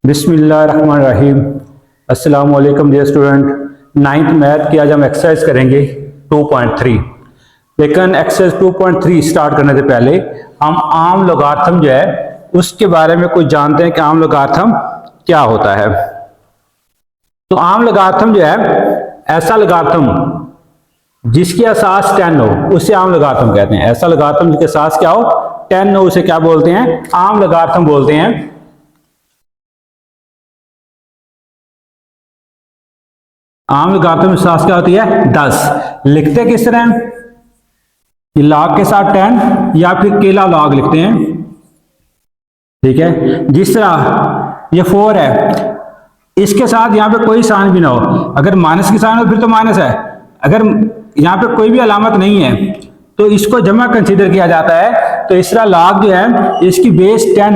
बिस्मिल्लाहिर्रहमानिर्रहीम। अस्सलाम वालेकुम डियर स्टूडेंट। नाइन्थ मैथ की आज हम एक्सरसाइज करेंगे 2.3। लेकिन एक्सरसाइज 2.3 स्टार्ट करने से पहले हम आम लोगारिथम जो है उसके बारे में कुछ जानते हैं कि आम लोगारिथम क्या होता है। तो आम लोगारिथम जो है ऐसा लोगारिथम जिसकी असास 10 हो उसे आम लोगारिथम कहते हैं। ऐसा लोगारिथम जिसकी असास क्या हो 10 हो उसे क्या बोलते हैं? आम लोगारिथम बोलते हैं। आम लोगारिथम की असास क्या होती है? 10। लिखते किस तरह? लॉग के साथ 10 या फिर केला लॉग लिखते हैं। ठीक है, जिस तरह ये 4 है, इसके साथ यहां पे कोई साइन भी ना हो। अगर माइनस की साइन हो फिर तो माइनस है। अगर यहां पे कोई भी अलामत नहीं है तो इसको जमा कंसीडर किया जाता है। तो इस तरह लॉग जो है इसकी बेस 10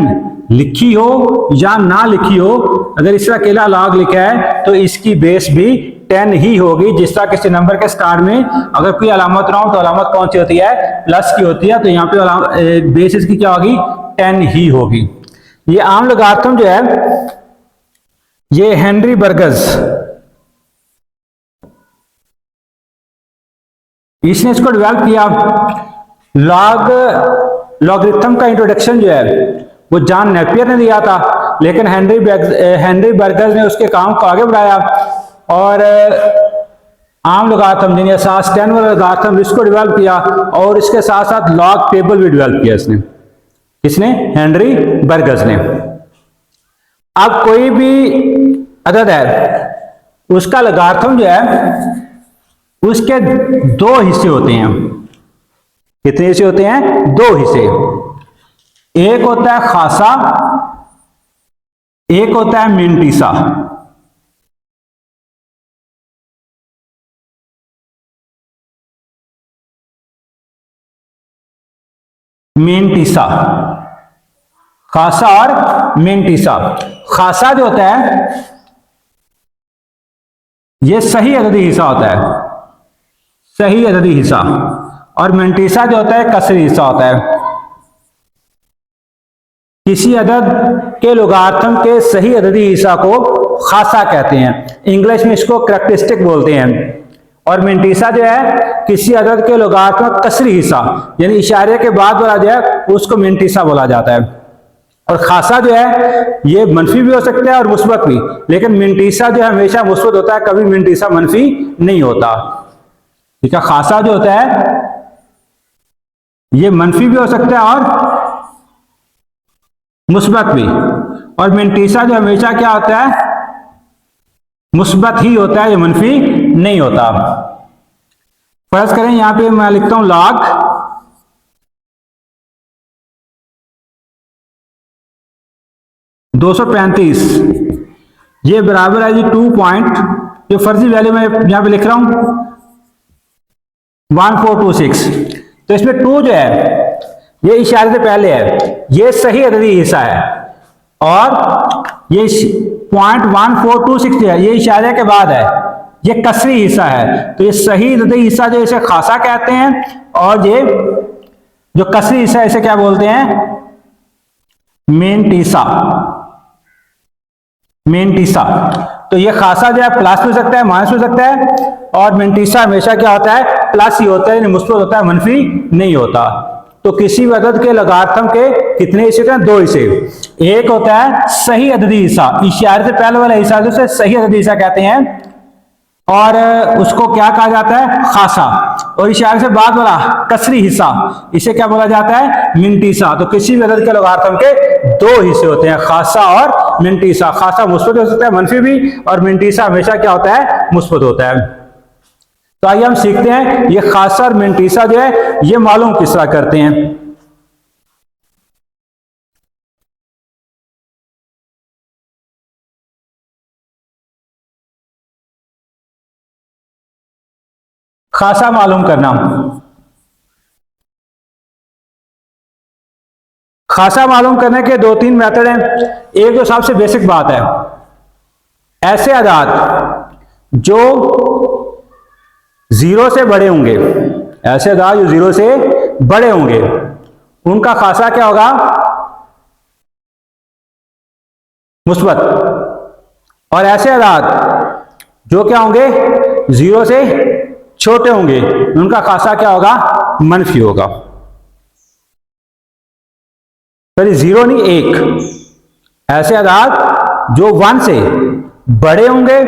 लिखी हो या ना लिखी हो, अगर इस तरह केला लॉग लिखा है तो इसकी बेस भी 10 ही होगी। जिस तरह किसी नंबर के स्टार्ट में अगर कोई अलामत ना हो तो अलामत कौन सी होती है? प्लस की होती है। तो यहाँ पे बेस इसकी क्या होगी? 10 ही होगी। ये आम लोगारिथम जो है ये हेनरी बर्गस, इसने इसको डेवलप किया। लॉगरिथम का इंट्रोडक्शन जो है वो जॉन नेपियर ने दिया था, लेकिन हेनरी बर्गस ने उसके काम को आगे बढ़ाया और आम लोगारिथम यानी असास 10 वाला लोगारिथम इसको डेवलप किया और इसके साथ साथ लॉग टेबल भी डेवलप किया इसने। किसने? हेनरी बर्गस ने। अब कोई भी अदद है उसका लोगारिथम जो है उसके 2 हिस्से होते हैं। कितने हिस्से होते हैं? 2 हिस्से। एक होता है खासा, एक होता है मिंटीसा। मिंटीसा, खासा और मिंटीसा। खासा जो होता है ये सही अददी हिस्सा होता है, सही अददी हिस्सा, और मिंटीसा जो होता है कसरी हिस्सा होता है। किसी अदद के लोगारिथम के सही अददी हिस्सा को खासा कहते हैं। इंग्लिश में इसको करैक्टरिस्टिक बोलते हैं। और मिंटीसा जो है किसी अदद के लोगारिथम का कसरी हिस्सा यानी इशारे के बाद वाला जो है उसको मिंटीसा बोला जाता है। और खासा जो है ये मनफी भी हो सकता है और मुस्बत भी, लेकिन मिंटीसा जो है हमेशा मुस्बत होता है, कभी मिंटीसा मनफी नहीं होता। ठीक है, खासा जो होता है ये मनफी भी हो सकता है और मुस्बत भी, और मिंटीसा जो हमेशा क्या होता है? मुस्बत ही होता है, ये मनफी नहीं होता। फर्ज करें यहां पे मैं लिखता हूं लॉग 235, ये बराबर है जी 2 पॉइंट, जो फर्जी वैल्यू मैं यहां पे लिख रहा हूं 1426। तो इसमें 2 जो है ये इशारे से पहले है, ये सही अददी हिस्सा है, और ये 0.1426 जो है ये इशारे के बाद है, ये कसरी हिस्सा है। तो ये सही अददी हिस्सा जो इसे खासा कहते हैं, और ये जो कसरी हिस्सा इसे क्या बोलते हैं? मिंटीसा। मिंटीसा। तो ये खासा जो है प्लस हो सकता है, माइनस हो सकता है, और मिंटीसा हमेशा क्या होता है? प्लस ही होता है, यानी मुस्बत होता है, मनफी नहीं होता। तो किसी भी अदद के लोगारिथम के कितने हिस्से होते हैं? 2 हिस्से। एक होता है सही अददी हिस्सा, इशारे से पहले वाला हिस्सा जो सही अददी हिस्सा कहते हैं, और उसको क्या कहा जाता है? खासा। और इशारे से बाद वाला कसरी हिस्सा इसे क्या बोला जाता है? मिंटीसा। तो किसी भी अदद के लोगारिथम के 2 हिस्से होते हैं, खासा और मिंटीसा। खासा मुस्बत हो सकता है, मनफी भी, और मिंटीसा हमेशा क्या होता है? मुस्बत होता है। तो आइए हम सीखते हैं ये खासा और मिंटीसा जो है ये मालूम किस तरह करते हैं। खासा मालूम करना। खासा मालूम करने के 2-3 मेथड हैं। एक जो सबसे बेसिक बात है, ऐसे अदाद जो 0 से बड़े होंगे, ऐसे अदाद जो 0 से बड़े होंगे उनका खासा क्या होगा? मुस्बत, और ऐसे अदाद जो क्या होंगे 0 से छोटे होंगे उनका खासा क्या होगा, मनफी होगा। सॉरी 0 नहीं 1, ऐसे अदाद जो 1 से बड़े होंगे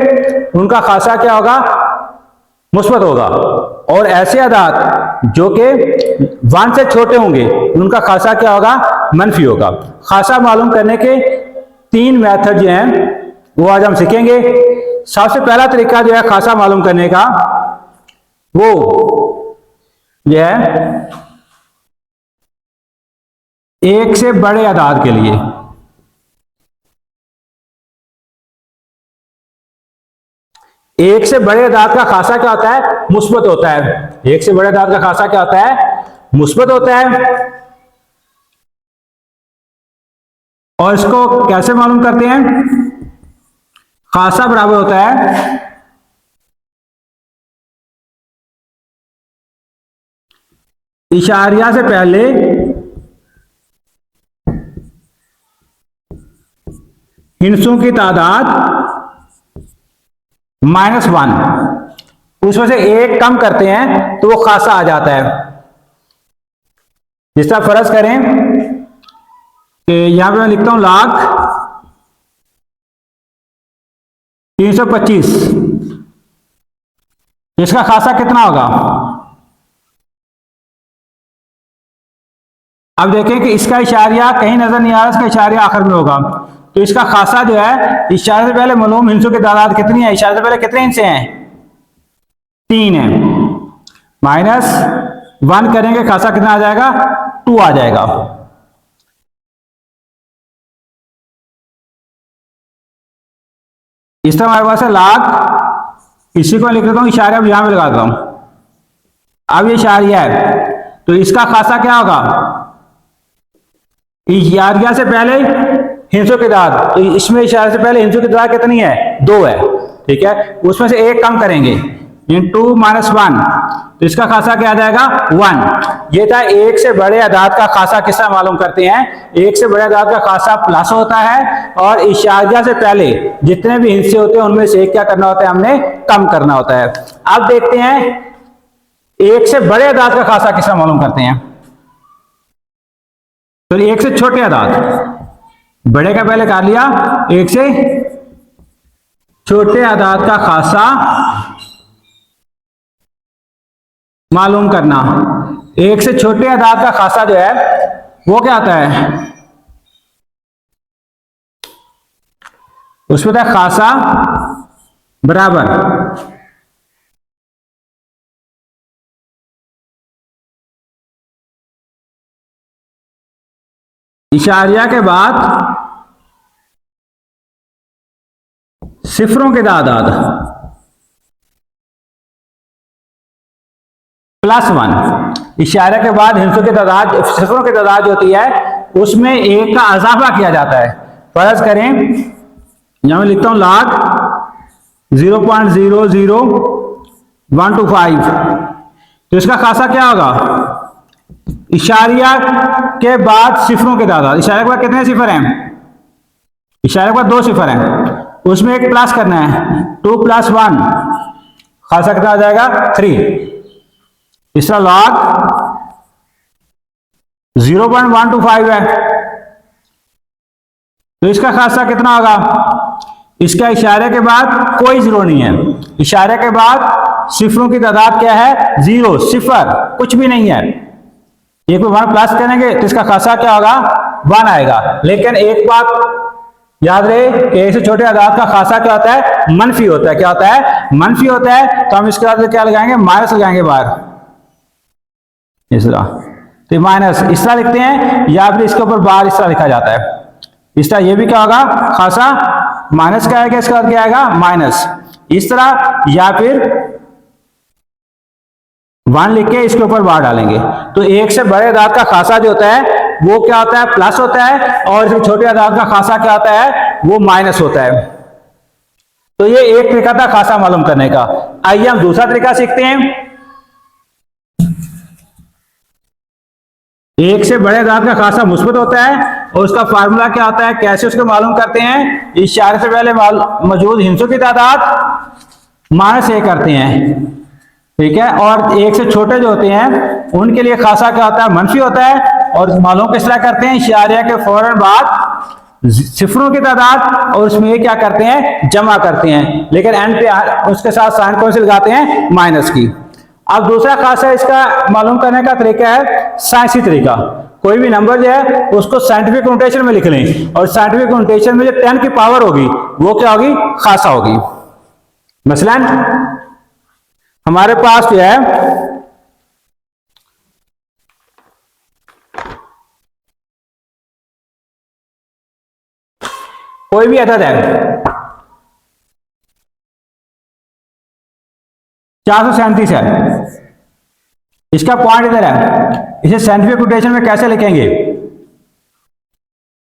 उनका खासा क्या होगा, मुस्बत होगा, और ऐसे अदाद जो कि 1 से छोटे होंगे उनका खासा क्या होगा, मनफी होगा। खासा मालूम करने के 3 मेथड जो हैं वो आज हम सीखेंगे। सबसे पहला तरीका जो है खासा मालूम करने का वो यह है 1 से बड़े अदाद के लिए। एक से बड़े अदाद का खासा क्या होता है, मुस्बत होता है। एक से बड़े अदाद का खासा क्या होता है, मुस्बत होता है। और इसको कैसे मालूम करते हैं, खासा बराबर होता है इशारिया से पहले हिंसों की तादाद -1, उसमें से एक कम करते हैं तो वो खासा आ जाता है। जिस तरह फर्ज करें कि यहां पे मैं लिखता हूं लाख 325, इसका खासा कितना होगा। अब देखें कि इसका इशारिया कहीं नजर नहीं आ रहा, इसका इशारिया आखिर में होगा, तो इसका खासा जो है इशारे से पहले मालूम हिंसों की तादाद कितनी है, इशारे से पहले कितने हिस्से हैं, 3 है, -1 करेंगे खासा कितना आ जाएगा, 2 आ जाएगा। इस तरह हमारे पास है लाख, इसी को लिख देता हूं इशारा, अब यहां पे लगा देता हूं। अब ये इशारिया है तो इसका खासा क्या होगा, इशारिया से पहले हिंसों की तादाद, तो इसमें इशारे से पहले हिंसों की तादाद कितनी है, 2 है, ठीक है, उसमें से एक कम करेंगे, इंटू -1, तो इसका खासा क्या आ जाएगा, 1। ये था एक से बड़े अदाद का खासा। किससे मालूम करते हैं, एक से बड़े अदाद का खासा प्लस होता है और इशारिया से पहले जितने भी हिस्से होते हैं उनमें से एक क्या करना होता है, हमने कम करना होता है। अब देखते हैं एक से बड़े अदाद का खासा किससे मालूम करते हैं। तो एक से छोटे अदाद, बड़े का पहले कर लिया, एक से छोटे अदाद का खासा मालूम करना। एक से छोटे अदाद का खासा जो है वो क्या आता है, उसमें था खासा बराबर इशारिया के बाद सिफरों के तादाद +1। इशारे के बाद हिंसों की तादाद, सिफरों की तादाद होती है उसमें एक का इजाफा किया जाता है। फर्ज करें यहां मैं लिखता हूं लाख 0.00125, तो इसका खासा क्या होगा, इशारिया के बाद सिफरों की तादाद। इशारे के बाद कितने सिफर हैं, इशारे के बाद 2 सिफर हैं, उसमें एक प्लस करना है, 2 + 1 खासा कितना आ जाएगा, 3। इसका लॉग 0.125 है, तो इसका खासा कितना होगा, इसका इशारे के बाद कोई 0 नहीं है, इशारे के बाद सिफरों की तादाद क्या है, 0, सिफर, कुछ भी नहीं है। एक पे 1 प्लस करेंगे तो इसका खासा क्या होगा, 1 आएगा। लेकिन एक बात याद रहे कि ऐसे छोटे अदाद का खासा क्या होता है, मनफी होता है। क्या होता है, मनफी होता है। तो हम इसके बाद क्या लगाएंगे, माइनस लगाएंगे बाहर, इस तरह, तो माइनस इस तरह लिखते हैं, या फिर इसके ऊपर बार इस तरह लिखा जाता है। इस तरह ये भी क्या होगा, खासा माइनस क्या आएगा, इसका क्या आएगा, माइनस, इस तरह, या फिर 1 लिख के इसके ऊपर बार डालेंगे। तो एक से बड़े अदाद का खासा जो होता है वो क्या होता है, प्लस होता है, और इसमें छोटे अदाद का खासा क्या होता है, वो माइनस होता है। तो ये एक तरीका था खासा मालूम करने का। आइए हम दूसरा तरीका सीखते हैं। एक से बड़े अदाद का खासा मुस्बत होता है और उसका फार्मूला क्या होता है, कैसे उसको मालूम करते हैं, इशारे से पहले मौजूद हिस्सों की तादाद -1 करते हैं, ठीक है। और 1 से छोटे जो होते हैं उनके लिए खासा क्या होता है, मनफी होता है। और मालूम किस तरह करते हैं, इशारे के फौरन बाद सिफरों की तादाद और उसमें क्या करते हैं, जमा करते हैं, लेकिन एंड पे उसके साथ साइन कौन सी लगाते हैं, माइनस की। अब दूसरा खासा इसका मालूम करने का तरीका है साइंसी तरीका। कोई भी नंबर जो है उसको साइंटिफिक नोटेशन में लिख लें, और साइंटिफिक नोटेशन में जो 10 की पावर होगी वो क्या होगी, खासा होगी। मसलन हमारे पास जो है कोई भी अदद है 437 है, इसका पॉइंट इधर है, इसे साइंटिफिक नोटेशन में कैसे लिखेंगे,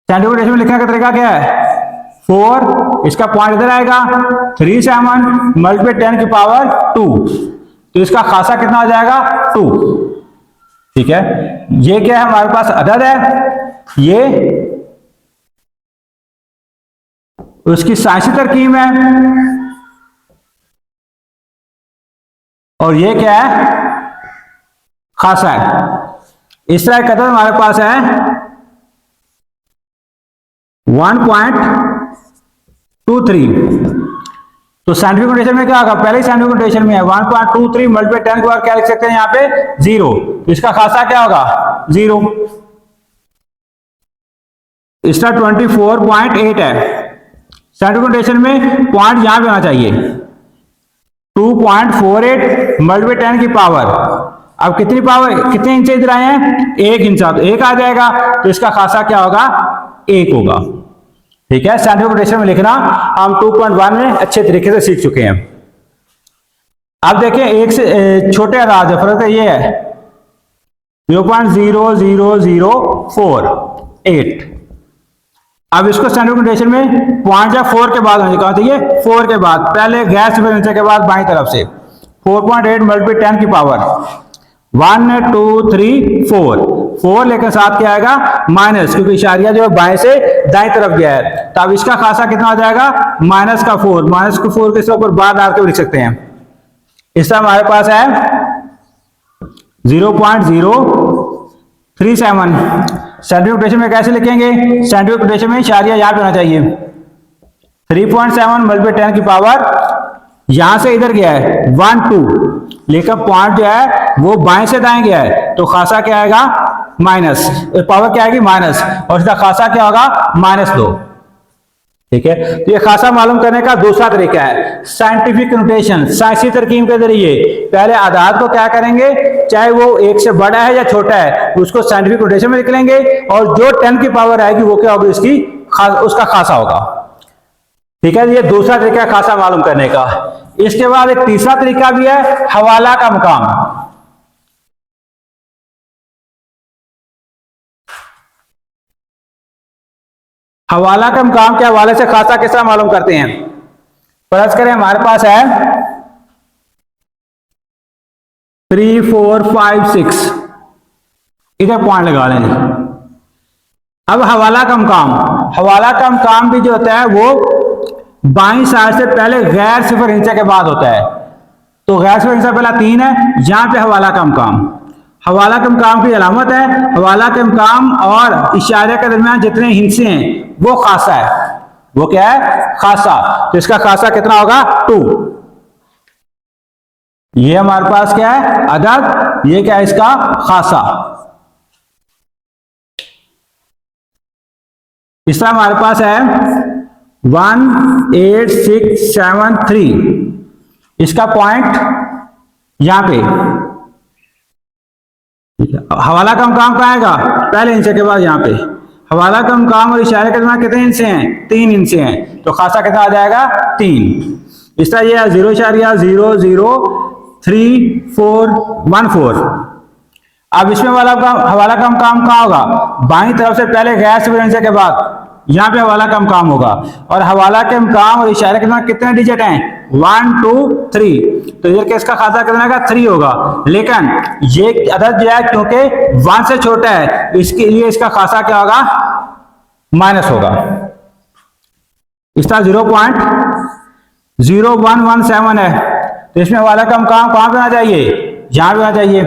साइंटिफिक नोटेशन में लिखने का तरीका क्या है, 4, इसका पॉइंट इधर आएगा, 37 मल्टीप्लाई 10 की पावर 2, तो इसका खासा कितना हो जाएगा, 2, ठीक है। ये क्या है, हमारे पास अदद है, ये उसकी साइंसी तरकीब है, और ये क्या है, खासा है। इस तरह का अदद हमारे पास है 1.23, तो साइंटिफिक नोटेशन में क्या होगा, पहले ही साइंटिफिक नोटेशन में है 1.23 मल्टीप्लाई 10 के बाद क्या लिख सकते हैं, यहाँ पे 0, तो इसका खासा क्या होगा, 0। इसका 24.8 है, साइंटिफिक नोटेशन में पॉइंट यहां पे आना चाहिए, 2.48 मल्टीप्लाई 10 की पावर, अब कितनी पावर, कितने इंच इधर आए हैं, 1 इंच, तो 1 आ जाएगा, तो इसका खासा क्या होगा, 1 होगा, ठीक है। साइंटिफिक नोटेशन में लिखना हम 2.1 में अच्छे तरीके से सीख चुके हैं। अब देखिए 1 से छोटे अदाद फर्क ये है 0.00048। अब इसको साइंटिफिक नोटेशन में पॉइंट या 4 के बाद कहा था, ये 4 के बाद, पहले गैर सिफर नीचे के बाद बाईं तरफ से 4.8 मल्टीप्लाई 10 की पावर 1 2 3 4 लेकर साथ क्या आएगा, माइनस, क्योंकि इशारिया जो है बाएं से दाएं तरफ गया है, तो अब इसका खासा कितना हो जाएगा, -4, -4 के ऊपर बार डाल के लिख सकते हैं। इस तरह हमारे पास है 0.037, साइंटिफिक नोटेशन में कैसे लिखेंगे, साइंटिफिक नोटेशन में इशारिया याद होना चाहिए, 3.7 मल्टीप्लाई 10 की पावर यहां से इधर गया है 1 2, लेकिन पॉइंट जो है वो बाएं से दाएं गया है, तो खासा क्या आएगा, माइनस, पावर क्या आएगी, माइनस, और इसका खासा क्या होगा, -2, ठीक है। तो ये खासा मालूम करने का दूसरा तरीका है साइंटिफिक नोटेशन, साइंसी तरकीब के जरिए। पहले आदाद को क्या करेंगे, चाहे वो 1 से बड़ा है या छोटा है, उसको साइंटिफिक नोटेशन में लिख लेंगे, और जो 10 की पावर आएगी वो क्या होगी, उसकी उसका खासा होगा, ठीक है। ये दूसरा तरीका है खासा मालूम करने का। इसके बाद एक तीसरा तरीका भी है, हवाला का मुकाम। हवाला का मुकाम के हवाले से खासा किस तरह मालूम करते हैं, फर्ज करें हमारे पास है 3 4 5 6, इधर पॉइंट लगा लेंगे। अब हवाला का मुकाम भी जो होता है वो बाईं साइड से पहले गैर सिफर हिस्सा के बाद होता है, तो गैर सिफर हिस्सा पहला 3 है, यहां पे हवाला का मुकाम की अलामत है, हवाला के मुकाम और इशारे के दरमियान जितने हिस्से हैं वो खासा है, वो क्या है, खासा, तो इसका खासा कितना होगा, 2। ये हमारे पास क्या है, अदद, ये क्या है, इसका खासा। इस तरह हमारे पास है 18673, इसका पॉइंट यहां पे, हवाला का मुकाम कहां आएगा, पहले इंच के बाद यहां पे, हवाला का मुकाम और इशारे के दरमियान कितने इंच हैं, 3 इंच हैं, तो खासा कितना आ जाएगा, 3। इस तरह ये 0.00314। अब इसमें हवाला का मुकाम कहां होगा, बाईं तरफ से पहले गैर सिफर हिस्से के बाद यहां पे हवाला का मुकाम होगा, और हवाला के मुकाम और इशारे के दरमियान कितने डिजिट हैं, 1 2 3, तो इधर इसका खासा कितना का 3 होगा, लेकिन ये अदद जो है क्योंकि 1 से छोटा है, इसके लिए इसका खासा क्या होगा, माइनस होगा। इसका 0.0117 है, तो इसमें हवाला का मकाम कहाँ पे होना चाहिए, यहां पे होना चाहिए,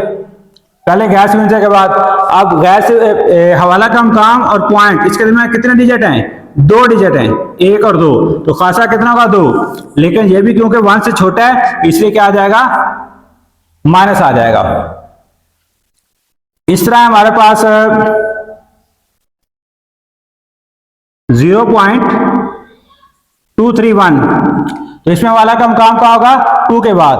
पहले गैर सिग्नेचर के बाद। अब गैर हवाला का मकाम और पॉइंट, इसके दरमियान कितने डिजिट हैं, 2 डिजिट हैं, 1 और 2, तो खासा कितना होगा 2, लेकिन ये भी क्योंकि 1 से छोटा है इसलिए क्या आ जाएगा, माइनस आ जाएगा। इस तरह हमारे पास 0.231, तो इसमें हवाला का मकाम क्या होगा, 2 के बाद।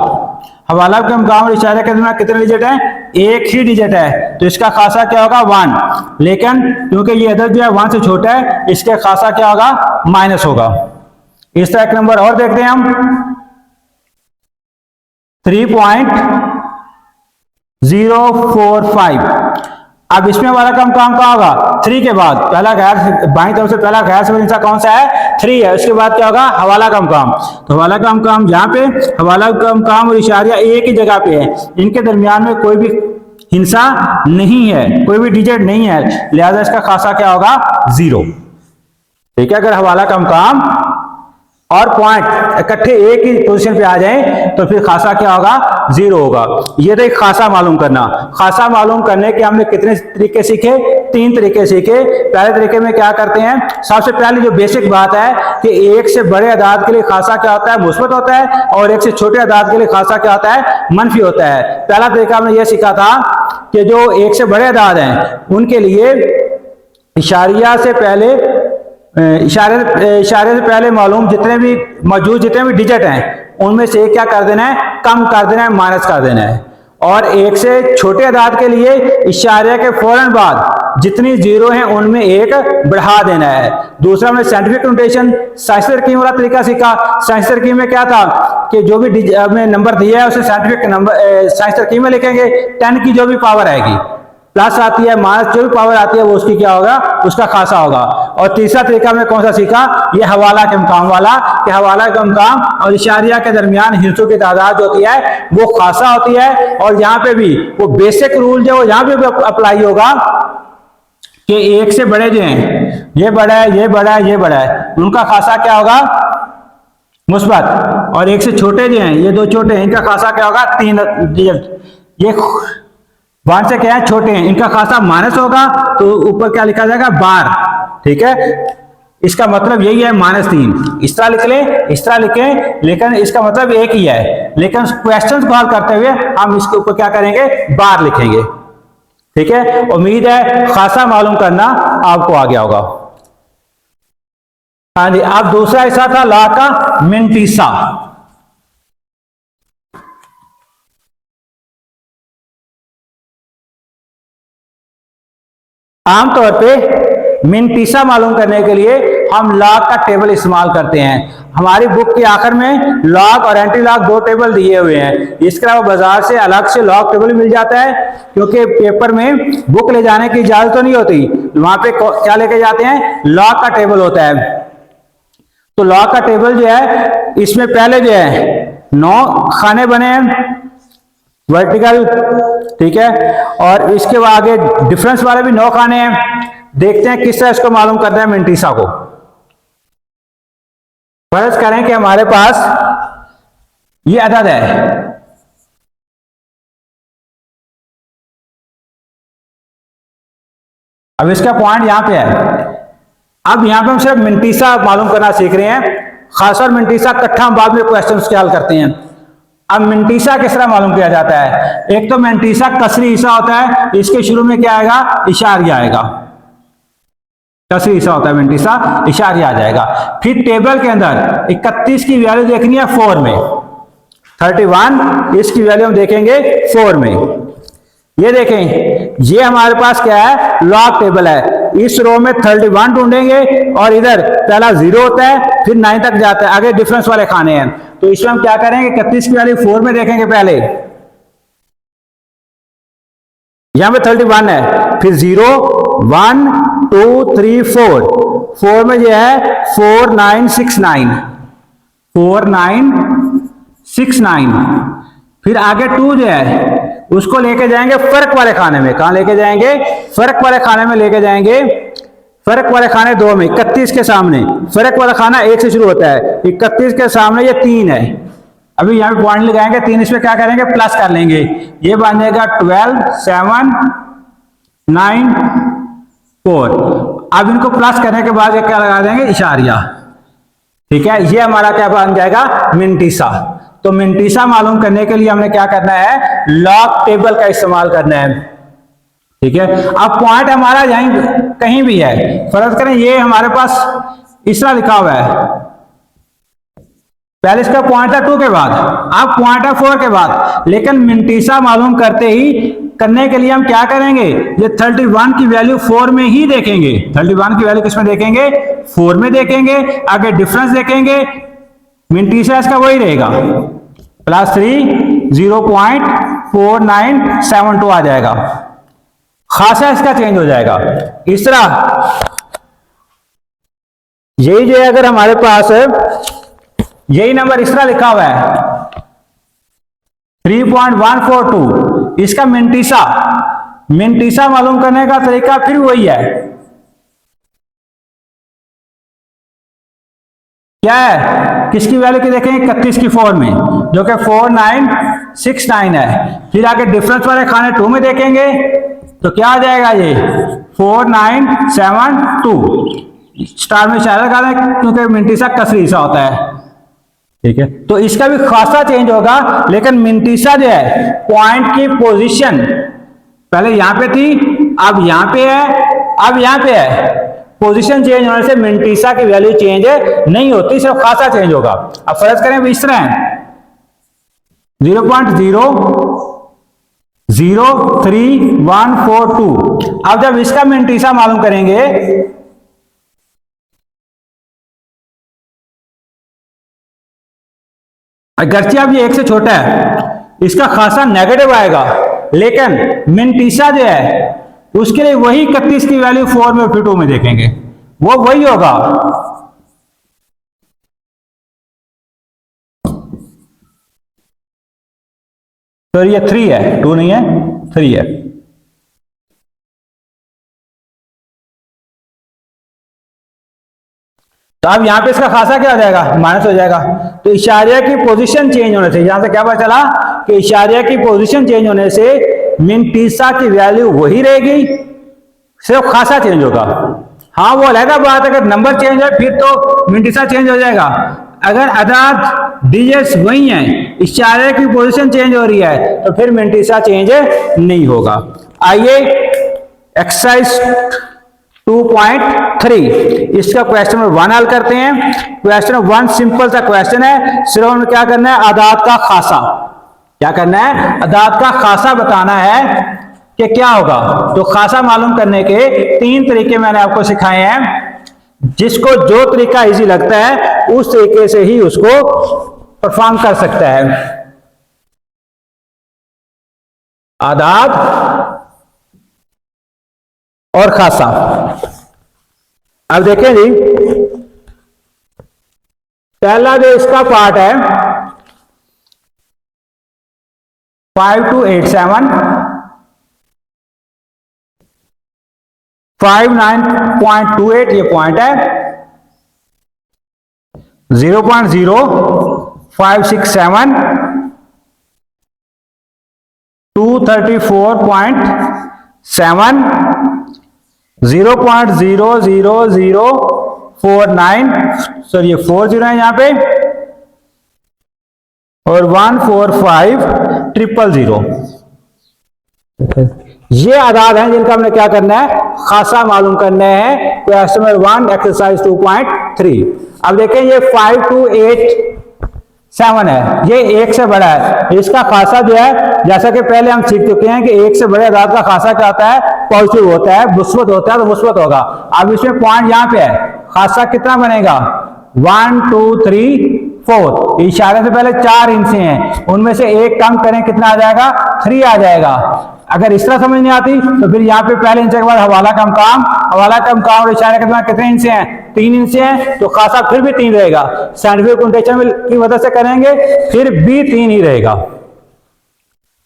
हवाला का मकाम और इशारे के दरमियान कितने डिजिट हैं, 1 ही डिजिट है, तो इसका खासा क्या होगा 1, लेकिन क्योंकि ये अदद जो है 1 से छोटा है इसके खासा क्या होगा, माइनस होगा। इस तरह एक नंबर और देखते हैं हम, 3.045। अब इसमें हमारा कम काम क्या होगा, 3 के बाद पहला गैर, बाईं तरफ से पहला गैर सिग्नेचर हिस्सा कौन सा है, 3 है, उसके बाद क्या होगा, हवाला का मकाम। तो हवाला का मकाम यहाँ पे, हवाला का मकाम और इशारिया एक ही जगह पे है, इनके दरमियान में कोई भी हिंसा नहीं है, कोई भी डिजिट नहीं है, लिहाजा इसका खासा क्या होगा, 0। ठीक है, अगर हवाला का मकाम और पॉइंट इकट्ठे एक ही पोजीशन पे आ जाएं तो फिर खासा क्या होगा, 0 होगा। ये तो एक खासा मालूम करना। खासा मालूम करने के हमने कितने तरीके सीखे, 3 तरीके सीखे। पहले तरीके में क्या करते हैं, सबसे पहले जो बेसिक बात है कि 1 से बड़े अदाद के लिए खासा क्या होता है, मुस्बत होता है, और 1 से छोटे अदाद के लिए खासा क्या होता है, मनफी होता है। पहला तरीका हमने ये सीखा था कि जो 1 से बड़े अदाद हैं उनके लिए इशारिया से पहले, इशारे से पहले मालूम जितने भी मौजूद जितने भी डिजिट हैं उनमें से क्या कर देना है, कम कर देना है, माइनस कर देना है। और 1 से छोटे अदाद के लिए इशारे के फौरन बाद जितनी 0 हैं उनमें 1 बढ़ा देना है। दूसरा हमने साइंटिफिक नोटेशन, साइंटिफिक तरकीब वाला तरीका सीखा। साइंटिफिक तरकीब में क्या था कि जो भी हमने नंबर दिया है उसे साइंटिफिक नंबर, साइंटिफिक तरकीब में लिखेंगे, 10 की जो भी पावर आएगी, प्लस आती है, माइनस जो भी पावर आती है वो उसकी क्या होगा, उसका खासा होगा। और तीसरा तरीका में कौन सा सीखा, ये हवाला के मकाम वाला, कि हवाला का मकाम और इशारिया के दरमियान हिस्सों की तादाद जो होती है वो खासा होती है। और यहाँ पे भी वो बेसिक रूल जो यहाँ पे भी अप्लाई होगा कि 1 से बड़े जो हैं, ये बड़ा है, ये बड़ा है, ये बड़ा है, उनका खासा क्या होगा, मुस्बत। और 1 से छोटे जो हैं, ये 2 छोटे हैं, इनका खासा क्या होगा, 3 डिजिट। ये 1 से क्या है, छोटे हैं, इनका खासा माइनस होगा, तो ऊपर क्या लिखा जाएगा, बार। ठीक है, इसका मतलब यही है -3। इस तरह लिख लें, इस तरह लिखें, लेकिन इसका मतलब एक ही है, लेकिन क्वेश्चन को हल करते हुए हम इसके ऊपर क्या करेंगे, बार लिखेंगे। ठीक है, उम्मीद है खासा मालूम करना आपको आ गया होगा। हाँ जी, अब दूसरा हिस्सा था लॉ का मिनटीसा। आमतौर पे मिनटीसा मालूम करने के लिए हम लॉग का टेबल इस्तेमाल करते हैं। हमारी बुक के आखिर में लॉग और एंटी लॉग 2 टेबल दिए हुए हैं। इसके अलावा बाजार से अलग से लॉग टेबल मिल जाता है, क्योंकि पेपर में बुक ले जाने की इजाजत तो नहीं होती, वहां पे क्या लेके जाते हैं, लॉग का टेबल होता है। तो लॉग का टेबल जो है, इसमें पहले जो है 9 खाने बने हैं वर्टिकल, ठीक है, और इसके आगे डिफरेंस वाले भी 9 खाने हैं। देखते हैं किस तरह इसको मालूम करते हैं मिनटीसा को। फर्ज करें कि हमारे पास ये अदद है, अब इसका पॉइंट यहां पे है। अब यहां पे हम सिर्फ मिनटीसा मालूम करना सीख रहे हैं, खास और मिनटीसा इकट्ठा हम बाद में क्वेश्चन के हल करते हैं। अब मिनटीसा किस तरह मालूम किया जाता है, एक तो मिनटीसा कसरी हिस्सा होता है, इसके शुरू में क्या आएगा, इशारिया आएगा, कसरी हिस्सा होता है मिनटीसा, इशारिया आ जाएगा। फिर टेबल के अंदर 31 की वैल्यू देखनी है 4 में, 31 इसकी वैल्यू हम देखेंगे 4 में। ये देखें, ये हमारे पास क्या है, लॉग टेबल है। इस रो में 31 ढूंढेंगे और इधर पहला 0 होता है, फिर 9 तक जाता है, आगे डिफरेंस वाले खाने हैं। तो इसमें हम क्या करेंगे, 31 की वैल्यू 4 में देखेंगे पहले, यहां पे 31 है, फिर 0 1 2 3 4, 4 में जो है 4969, 4969, फिर आगे 2 जो है उसको लेके जाएंगे फर्क वाले खाने में। कहां लेके जाएंगे, फर्क वाले खाने में लेके जाएंगे। फर्क वाले खाने 2 में, 31 के सामने फर्क वाला खाना 1 से शुरू होता है, 31 के सामने ये 3 है। अभी यहाँ पे पॉइंट लगाएंगे, 3 इसमें क्या करेंगे, प्लस कर लेंगे, ये बन जाएगा 12, 7, 9, 4। अब इनको प्लस करने के बाद क्या लगा देंगे, इशारिया। ठीक है, ये हमारा क्या बन जाएगा, मिंटीसा। तो मिंटीसा मालूम करने के लिए हमने क्या करना है, लॉग टेबल का इस्तेमाल करना है। ठीक है, अब पॉइंट हमारा यहीं कहीं भी है, फर्ज करें ये हमारे पास इस तरह लिखा हुआ है, पहले इसका पॉइंट था 2 के बाद, अब पॉइंट है 4 के बाद, लेकिन मिंटीसा मालूम करने के लिए हम क्या करेंगे, ये 31 की वैल्यू 4 में ही देखेंगे। 31 की वैल्यू किसमें देखेंगे, 4 में देखेंगे। आगे डिफरेंस देखेंगे, मिंटीसा इसका वही रहेगा, +3 0.4972 आ जाएगा। खासा इसका चेंज हो जाएगा इस तरह। यही जो है, अगर हमारे पास यही नंबर इस तरह लिखा हुआ है 3.142, इसका मिंटीसा मालूम करने का तरीका फिर वही है, क्या है, किसकी वैल्यू की देखेंगे, 31 की 4 में, जो कि 4969 है। फिर आगे डिफरेंस वाले खाने 2 में देखेंगे तो क्या आ जाएगा, ये 4972। स्टार में इशारा लगा दें क्योंकि मिंटीसा कसरी सा होता है। ठीक है, तो इसका भी खासा चेंज होगा, लेकिन मिंटीसा जो है पॉइंट की पोजीशन पहले यहां पे थी, अब यहां पे है, अब यहां पे है। पोजीशन चेंज होने से मिंटीसा की वैल्यू चेंज नहीं होती, सिर्फ खासा चेंज होगा। अब फर्ज करें इस तरह 0.003142। अब जब इसका मिंटीसा मालूम करेंगे, अगरचे अब ये 1 से छोटा है, इसका खासा नेगेटिव आएगा, लेकिन मिंटीसा जो है उसके लिए वही 31 की वैल्यू 4 में फिर 2 में देखेंगे, वो वही होगा। तो ये 3 है, 2 नहीं है, 3 है। तो अब यहां पे इसका खासा क्या हो जाएगा, माइनस हो जाएगा। तो इशारिया की पोजीशन चेंज होने से, यहां से क्या पता चला कि इशारिया की पोजीशन चेंज होने से मिंटीसा की वैल्यू वही रहेगी, सिर्फ खासा चेंज होगा। हाँ, वो अलग बात, अगर नंबर चेंज है फिर तो मिंटीसा चेंज हो जाएगा। अगर अदाद डिजिट्स वही हैं, इशारे की पोजीशन चेंज हो रही है, तो फिर मिंटीसा चेंज नहीं होगा। आइए एक्सरसाइज 2.3 इसका क्वेश्चन नंबर 1 हल करते हैं। क्वेश्चन नंबर 1 सिंपल सा क्वेश्चन है, सिर्फ हमें क्या करना है, आदाद का खासा, क्या करना है, आदाद का खासा बताना है कि क्या होगा। तो खासा मालूम करने के 3 तरीके मैंने आपको सिखाए हैं, जिसको जो तरीका इजी लगता है उस तरीके से ही उसको परफॉर्म कर सकता है। आदाद और खासा। अब देखें जी, पहला जो इसका पार्ट है 5287, 59.28 ये पॉइंट है, 0.0567, 234.7, 0.00049, सर ये 40 है यहां पे, और 145,000। ये आदाद हैं जिनका हमने क्या करना है, खासा मालूम करना है। Question number 1 exercise 2.3। अब देखें ये 5287 है, ये 1 से बड़ा है, इसका खासा जो है, जैसा कि पहले हम सीख चुके हैं कि 1 से बड़े आदाद का खासा क्या होता है, पॉजिटिव होता है, मुस्बत होता है, तो मुस्बत होगा। अब इसमें पॉइंट यहां पे है, खासा कितना बनेगा, 1 2 3 4, इशारे से पहले 4 इंचे हैं, उनमें से एक कम करें, कितना आ जाएगा, 3 आ जाएगा। अगर इस तरह समझ नहीं आती तो फिर यहाँ पे पहले इंच के बाद हवाला का मकाम और इशारे के बाद कितने इंच हैं, 3 इंच हैं, तो खासा फिर भी 3 रहेगा। साइंटिफिक नोटेशन की मदद से करेंगे फिर भी 3 ही रहेगा।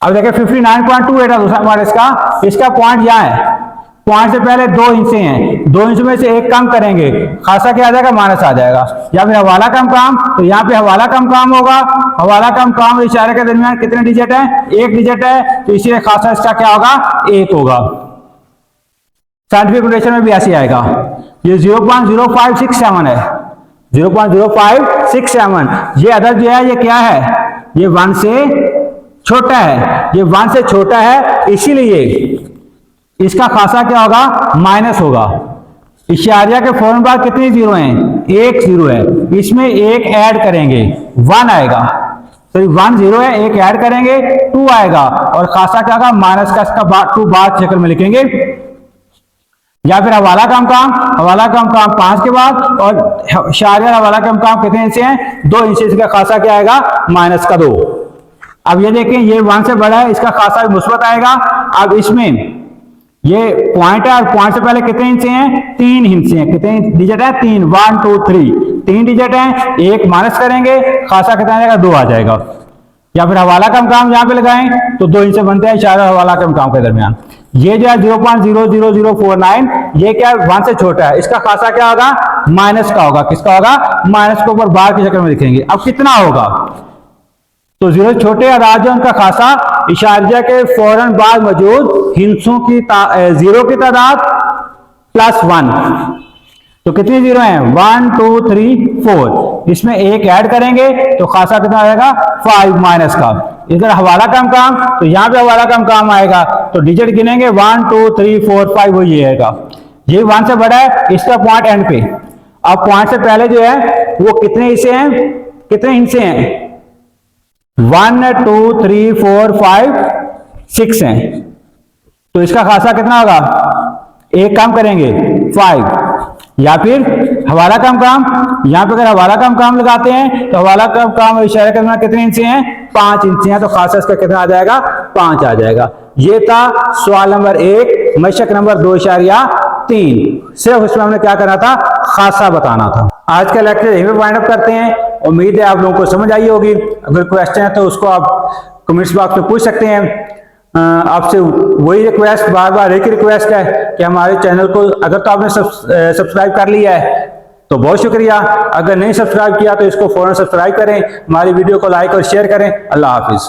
अब देखिए 59.28 है दूसरा हमारा, इसका पॉइंट यहाँ है, पॉइंट से पहले 2 हिस्से हैं, 2 हिस्सों में से एक कम करेंगे, खासा क्या आ जाएगा, माइनस आ जाएगा। या फिर हवाला कम काम, तो यहाँ पे हवाला कम काम होगा। हवाला कम काम इशारे के दरमियान कितने डिजिट है, 1 डिजिट है, तो इसीलिए खासा इसका क्या होगा, 1 होगा। साइंटिफिक नोटेशन में भी ऐसे आएगा। ये 0.0567 है, 0.0567। ये अदद जो है ये क्या है, ये 1 से छोटा है, ये 1 से छोटा है, इसीलिए इसका खासा क्या होगा, माइनस होगा। इशारिया के फौरन बाद कितने जीरो हैं, 1 जीरो है, इसमें 1 ऐड करेंगे 1 आएगा, तो 1 जीरो है, 1 ऐड करेंगे 2 आएगा, और खासा क्या होगा, माइनस का इसका 2 बाद शक्ल में लिखेंगे। या फिर हवाला कम काम, हवाला कम काम 5 के बाद, और इशारिया हवाला कम काम कितने इंच हैं, 2 इंच, इसका खासा क्या आएगा, माइनस का 2। अब ये देखें, ये 1 से बड़ा है, इसका खासा मुस्बत आएगा। अब इसमें ये पॉइंट है, और पॉइंट से पहले कितने हिस्से हैं, 3 हिस्से हैं, कितने डिजिट है, 3, 1 2 3 डिजिट हैं, 1 माइनस करेंगे, खासा कितना आ जाएगा, 2 आ जाएगा। या फिर हवाला कम काम यहाँ पे लगाएं तो 2 हिस्से बनते हैं इशारा हवाला कम काम के दरमियान। ये जो है 0.00049, ये क्या है, 1 से छोटा है, इसका खासा क्या होगा, माइनस का होगा। किसका होगा, माइनस को ऊपर बार की शक्ल में लिखेंगे। अब कितना होगा, तो 0 छोटे अदाद जो उनका खासा इशारिया के फौरन बाद मौजूद हिंसों की 0 की तादाद प्लस 1, तो कितनी 0 हैं, 1 2 3 4, इसमें 1 ऐड करेंगे तो खासा कितना आएगा, 5 माइनस का। इधर हवाला कम काम, तो यहाँ पे हवाला कम काम आएगा, तो डिजिट गिनेंगे 1 2 3 4 5, वो ये आएगा। ये 1 से बड़ा है, इसका पॉइंट एंड पे। अब पॉइंट से पहले जो है वो कितने हिस्से हैं, कितने हिस्से हैं, 1 2 3 4 5 6 हैं, तो इसका खासा कितना होगा, 1 कम करेंगे 5। या फिर हवाला कम काम, यहां पे अगर हवाला कम काम लगाते हैं तो हवाला कम काम इशारा करना कितने इंच हैं, 5 इंच हैं, तो खासा इसका कितना आ जाएगा, 5 आ जाएगा। ये था सवाल नंबर 1, मशक नंबर 2.3। सिर्फ उसमें हमने क्या करना था, खासा बताना था। आज का लेक्चर यहीं पे वाइंड अप करते हैं। उम्मीद है आप लोगों को समझ आई होगी। अगर क्वेश्चन है तो उसको आप कमेंट्स बॉक्स में पूछ सकते हैं। आपसे वही रिक्वेस्ट, बार बार एक रिक्वेस्ट है कि हमारे चैनल को अगर तो आपने सब्सक्राइब कर लिया है तो बहुत शुक्रिया, अगर नहीं सब्सक्राइब किया तो इसको फौरन सब्सक्राइब करें, हमारी वीडियो को लाइक और शेयर करें। अल्लाह हाफिज।